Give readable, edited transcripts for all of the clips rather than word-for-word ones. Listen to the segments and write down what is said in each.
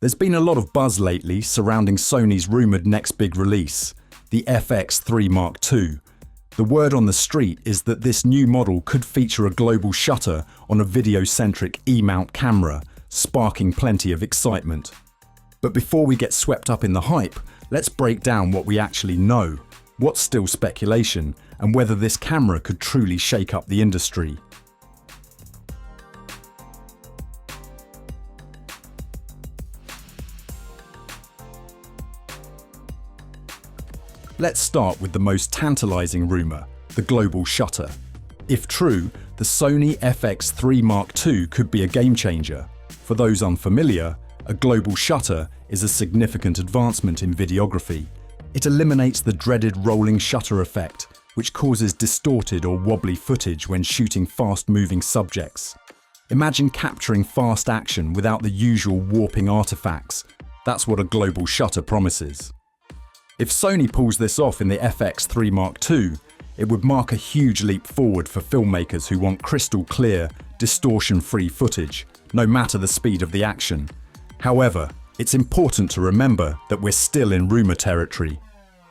There's been a lot of buzz lately surrounding Sony's rumoured next big release, the FX3 Mark II. The word on the street is that this new model could feature a global shutter on a video-centric E-mount camera, sparking plenty of excitement. But before we get swept up in the hype, let's break down what we actually know, what's still speculation, and whether this camera could truly shake up the industry. Let's start with the most tantalizing rumor, the global shutter. If true, the Sony FX3 Mark II could be a game changer. For those unfamiliar, a global shutter is a significant advancement in videography. It eliminates the dreaded rolling shutter effect, which causes distorted or wobbly footage when shooting fast-moving subjects. Imagine capturing fast action without the usual warping artifacts. That's what a global shutter promises. If Sony pulls this off in the FX3 Mark II, it would mark a huge leap forward for filmmakers who want crystal clear, distortion-free footage, no matter the speed of the action. However, it's important to remember that we're still in rumor territory.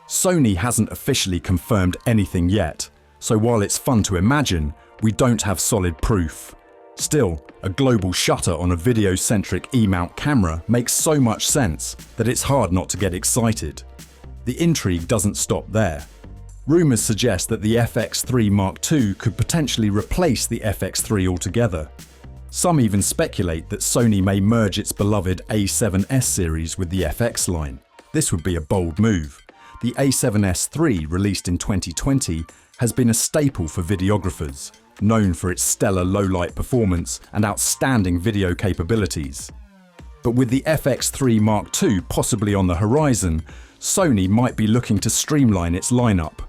Sony hasn't officially confirmed anything yet, so while it's fun to imagine, we don't have solid proof. Still, a global shutter on a video-centric E-mount camera makes so much sense that it's hard not to get excited. The intrigue doesn't stop there. Rumors suggest that the FX3 Mark II could potentially replace the FX3 altogether. Some even speculate that Sony may merge its beloved A7S series with the FX line. This would be a bold move. The A7S III, released in 2020, has been a staple for videographers, known for its stellar low-light performance and outstanding video capabilities. But with the FX3 Mark II possibly on the horizon, Sony might be looking to streamline its lineup.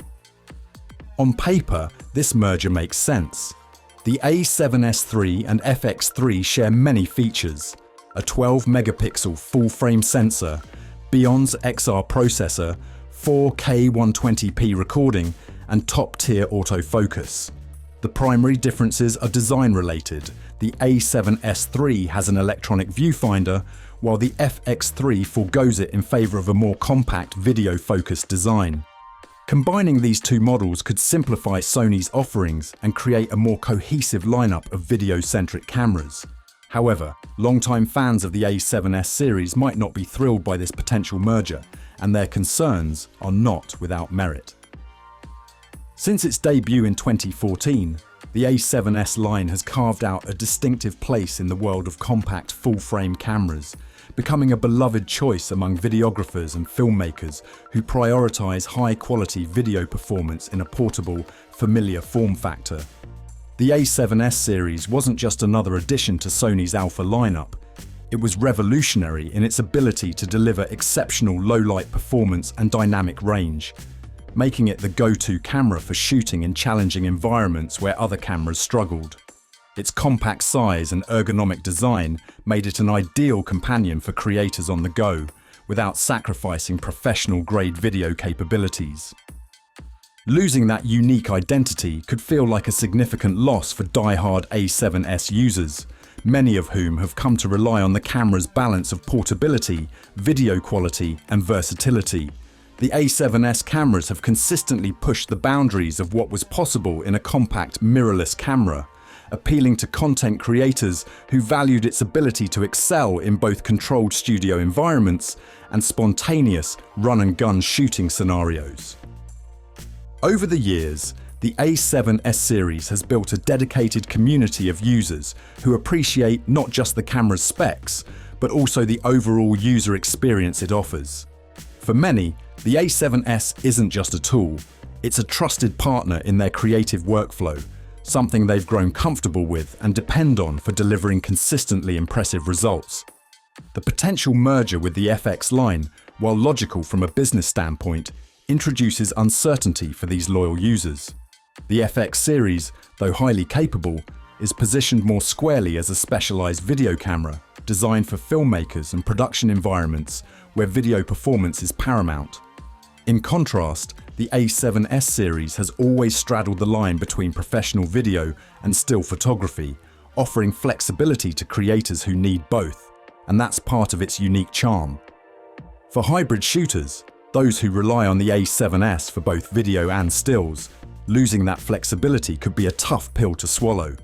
On paper, this merger makes sense. The A7S III and FX3 share many features: a 12-megapixel full-frame sensor, Beyond's XR processor, 4K 120p recording, and top-tier autofocus. The primary differences are design-related. The A7S III has an electronic viewfinder, while the FX3 forgoes it in favour of a more compact video-focused design. Combining these two models could simplify Sony's offerings and create a more cohesive lineup of video-centric cameras. However, longtime fans of the A7S series might not be thrilled by this potential merger, and their concerns are not without merit. Since its debut in 2014, the A7S line has carved out a distinctive place in the world of compact full-frame cameras, becoming a beloved choice among videographers and filmmakers who prioritize high-quality video performance in a portable, familiar form factor. The A7S series wasn't just another addition to Sony's Alpha lineup. It was revolutionary in its ability to deliver exceptional low-light performance and dynamic range, making it the go-to camera for shooting in challenging environments where other cameras struggled. Its compact size and ergonomic design made it an ideal companion for creators on the go, without sacrificing professional-grade video capabilities. Losing that unique identity could feel like a significant loss for die-hard A7S users, many of whom have come to rely on the camera's balance of portability, video quality, and versatility. The A7S cameras have consistently pushed the boundaries of what was possible in a compact mirrorless camera, appealing to content creators who valued its ability to excel in both controlled studio environments and spontaneous run-and-gun shooting scenarios. Over the years, the A7S series has built a dedicated community of users who appreciate not just the camera's specs, but also the overall user experience it offers. For many, the A7S isn't just a tool, it's a trusted partner in their creative workflow, something they've grown comfortable with and depend on for delivering consistently impressive results. The potential merger with the FX line, while logical from a business standpoint, introduces uncertainty for these loyal users. The FX series, though highly capable, is positioned more squarely as a specialized video camera designed for filmmakers and production environments where video performance is paramount. In contrast, the A7S series has always straddled the line between professional video and still photography, offering flexibility to creators who need both. and that's part of its unique charm. For hybrid shooters, those who rely on the A7S for both video and stills, losing that flexibility could be a tough pill to swallow.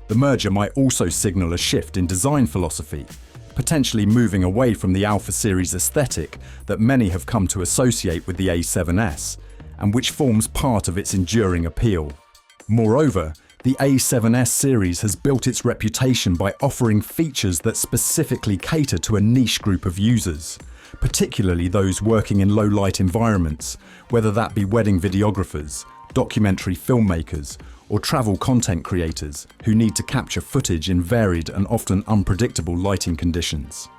The merger might also signal a shift in design philosophy, potentially moving away from the Alpha series aesthetic that many have come to associate with the A7S, and which forms part of its enduring appeal. Moreover, the A7S series has built its reputation by offering features that specifically cater to a niche group of users, particularly those working in low-light environments, whether that be wedding videographers, documentary filmmakers, or travel content creators who need to capture footage in varied and often unpredictable lighting conditions.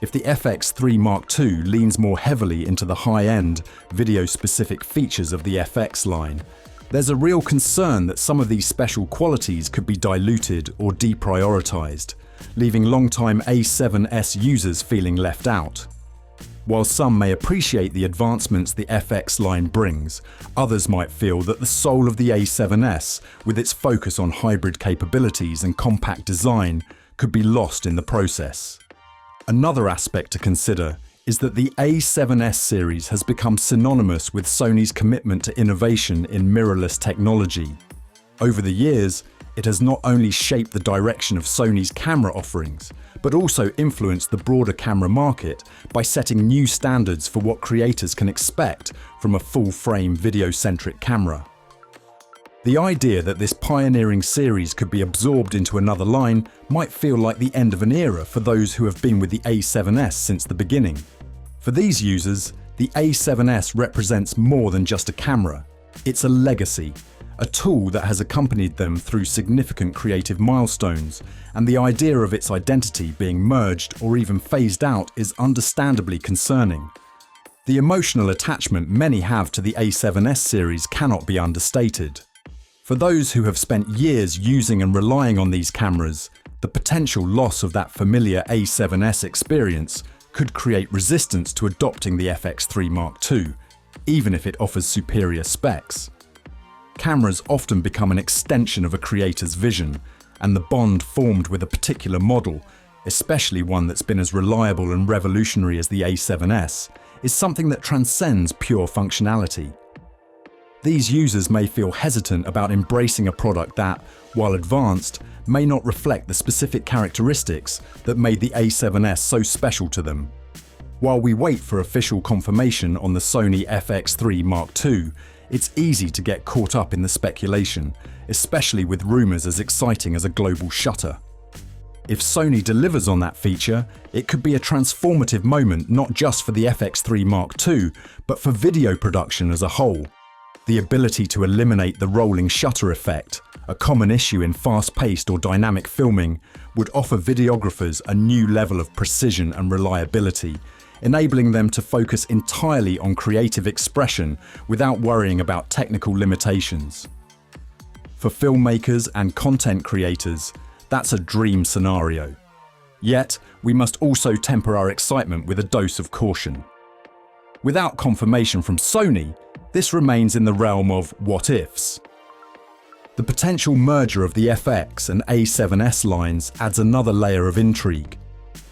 If the FX3 Mark II leans more heavily into the high-end, video-specific features of the FX line, there's a real concern that some of these special qualities could be diluted or deprioritized, leaving long-time A7S users feeling left out. While some may appreciate the advancements the FX line brings, others might feel that the soul of the A7S, with its focus on hybrid capabilities and compact design, could be lost in the process. Another aspect to consider is that the A7S series has become synonymous with Sony's commitment to innovation in mirrorless technology. Over the years, it has not only shaped the direction of Sony's camera offerings, but also influenced the broader camera market by setting new standards for what creators can expect from a full-frame video-centric camera. The idea that this pioneering series could be absorbed into another line might feel like the end of an era for those who have been with the A7S since the beginning. For these users, the A7S represents more than just a camera. It's a legacy, a tool that has accompanied them through significant creative milestones, and the idea of its identity being merged or even phased out is understandably concerning. The emotional attachment many have to the A7S series cannot be understated. For those who have spent years using and relying on these cameras, the potential loss of that familiar A7S experience could create resistance to adopting the FX3 Mark II, even if it offers superior specs. Cameras often become an extension of a creator's vision, and the bond formed with a particular model, especially one that's been as reliable and revolutionary as the A7S, is something that transcends pure functionality. These users may feel hesitant about embracing a product that, while advanced, may not reflect the specific characteristics that made the A7S so special to them. While we wait for official confirmation on the Sony FX3 Mark II, it's easy to get caught up in the speculation, especially with rumors as exciting as a global shutter. If Sony delivers on that feature, it could be a transformative moment not just for the FX3 Mark II, but for video production as a whole. The ability to eliminate the rolling shutter effect, a common issue in fast-paced or dynamic filming, would offer videographers a new level of precision and reliability, enabling them to focus entirely on creative expression without worrying about technical limitations. For filmmakers and content creators, that's a dream scenario. Yet, we must also temper our excitement with a dose of caution. Without confirmation from Sony, this remains in the realm of what-ifs. The potential merger of the FX and A7S lines adds another layer of intrigue.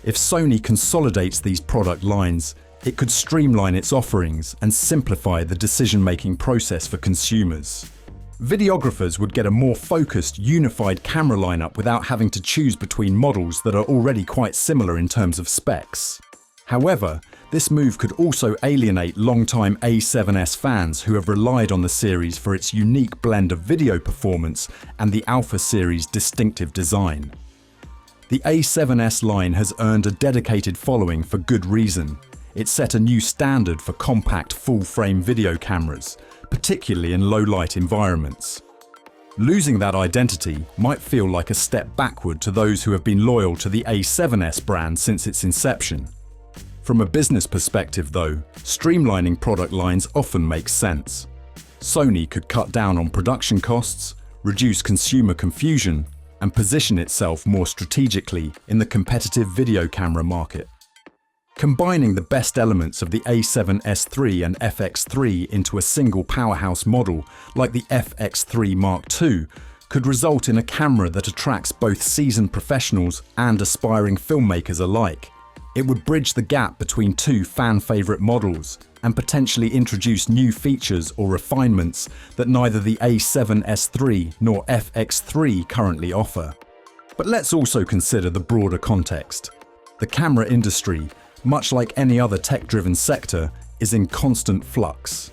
If Sony consolidates these product lines, it could streamline its offerings and simplify the decision-making process for consumers. Videographers would get a more focused, unified camera lineup without having to choose between models that are already quite similar in terms of specs. However, this move could also alienate long-time A7S fans who have relied on the series for its unique blend of video performance and the Alpha series' distinctive design. The A7S line has earned a dedicated following for good reason. It set a new standard for compact full-frame video cameras, particularly in low-light environments. Losing that identity might feel like a step backward to those who have been loyal to the A7S brand since its inception. From a business perspective though, streamlining product lines often makes sense. Sony could cut down on production costs, reduce consumer confusion, and position itself more strategically in the competitive video camera market. Combining the best elements of the A7S III and FX3 into a single powerhouse model like the FX3 Mark II could result in a camera that attracts both seasoned professionals and aspiring filmmakers alike. It would bridge the gap between two fan-favorite models and potentially introduce new features or refinements that neither the A7S nor FX3 currently offer. But let's also consider the broader context. The camera industry, much like any other tech-driven sector, is in constant flux.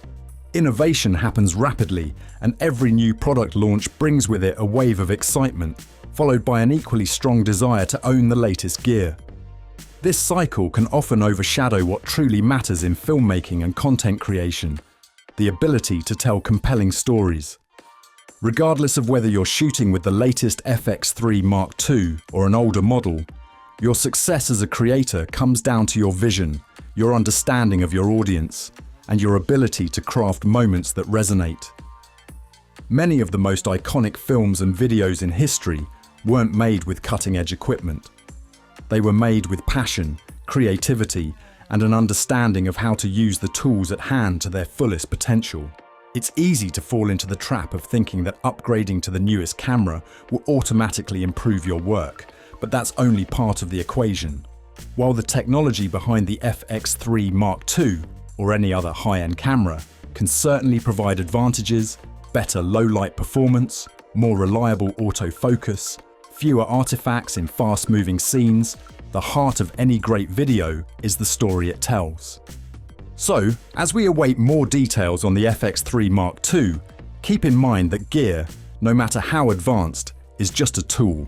Innovation happens rapidly, and every new product launch brings with it a wave of excitement, followed by an equally strong desire to own the latest gear. This cycle can often overshadow what truly matters in filmmaking and content creation: the ability to tell compelling stories. Regardless of whether you're shooting with the latest FX3 Mark II or an older model, your success as a creator comes down to your vision, your understanding of your audience, and your ability to craft moments that resonate. Many of the most iconic films and videos in history weren't made with cutting-edge equipment. They were made with passion, creativity, and an understanding of how to use the tools at hand to their fullest potential. It's easy to fall into the trap of thinking that upgrading to the newest camera will automatically improve your work, but that's only part of the equation. While the technology behind the FX3 Mark II, or any other high-end camera, can certainly provide advantages: better low-light performance, more reliable autofocus, fewer artifacts in fast-moving scenes, the heart of any great video is the story it tells. So, as we await more details on the FX3 Mark II, keep in mind that gear, no matter how advanced, is just a tool.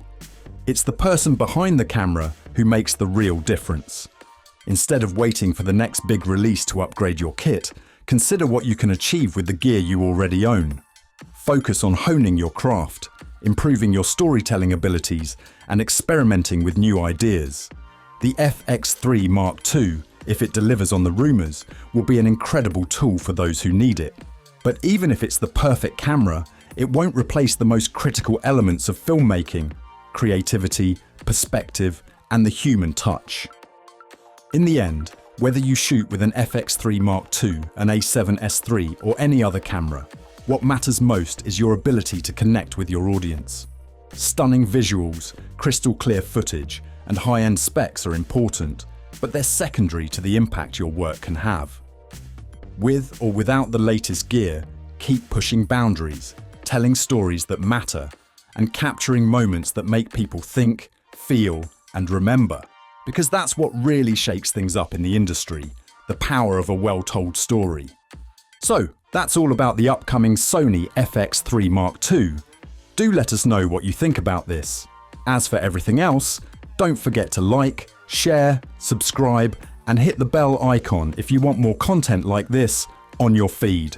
It's the person behind the camera who makes the real difference. Instead of waiting for the next big release to upgrade your kit, consider what you can achieve with the gear you already own. Focus on honing your craft, improving your storytelling abilities, and experimenting with new ideas. The FX3 Mark II, if it delivers on the rumors, will be an incredible tool for those who need it. But even if it's the perfect camera, it won't replace the most critical elements of filmmaking: creativity, perspective, and the human touch. In the end, whether you shoot with an FX3 Mark II, an A7S III, or any other camera, what matters most is your ability to connect with your audience. Stunning visuals, crystal clear footage, and high-end specs are important, but they're secondary to the impact your work can have. With or without the latest gear, keep pushing boundaries, telling stories that matter, and capturing moments that make people think, feel, and remember. Because that's what really shakes things up in the industry: the power of a well-told story. So, that's all about the upcoming Sony FX3 Mark II. Do let us know what you think about this. As for everything else, don't forget to like, share, subscribe, and hit the bell icon if you want more content like this on your feed.